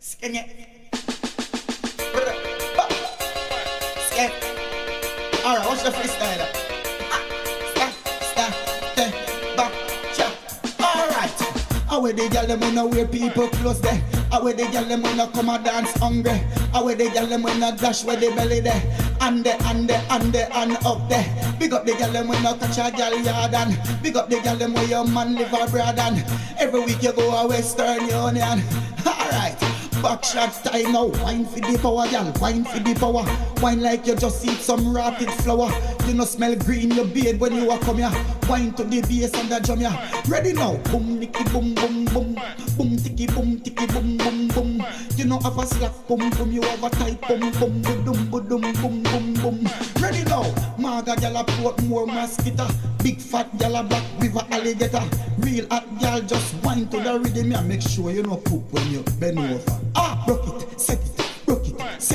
Skin it. Skin. Alright, what's the freestyle? Back, chop. Alright. How the gyal them wanna wear people clothes there? How the gyal them wanna come and dance hungry? How the gyal them wanna dash where the belly there? And up there. Big up the gyal them wanna catch a gyal yard and big up the gyal them where your man live abroad and every week you go a Western Union. Alright. Back shot time now, wine for the power, y'all, wine for the power. Wine like you just eat some rotted flour. You no smell green, you beard when you a come here. Wine to the bass and the drum here. Ready now, boom, nicky, boom, boom, boom. Boom, ticky, boom, boom, boom. You know have a slack, boom, boom. You have a tight, boom, boom, boom, boom, boom, boom, boom. Ready now, maga y'all a port more mosquito. Big fat y'all a black river alligator. Real hot y'all just wine to the rhythm and make sure you no poop when you bend over. Rock it, set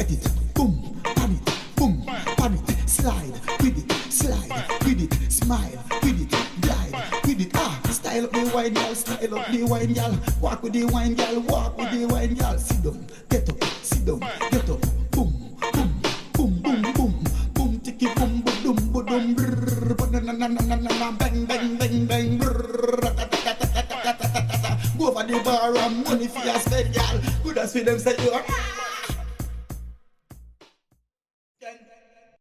it, boom, pan it, boom, pan it, slide with it, smile with it, glide with it, style up the wine, y'all, style up the wine, y'all, walk with the wine, y'all, walk with the wine, y'all, sit down, get up, boom, boom, boom, boom, boom, boom, ticky, boom, boom, boom, bang, bang, bang, bang, go over the bar and money for your spend, y'all. Good as for them say you are.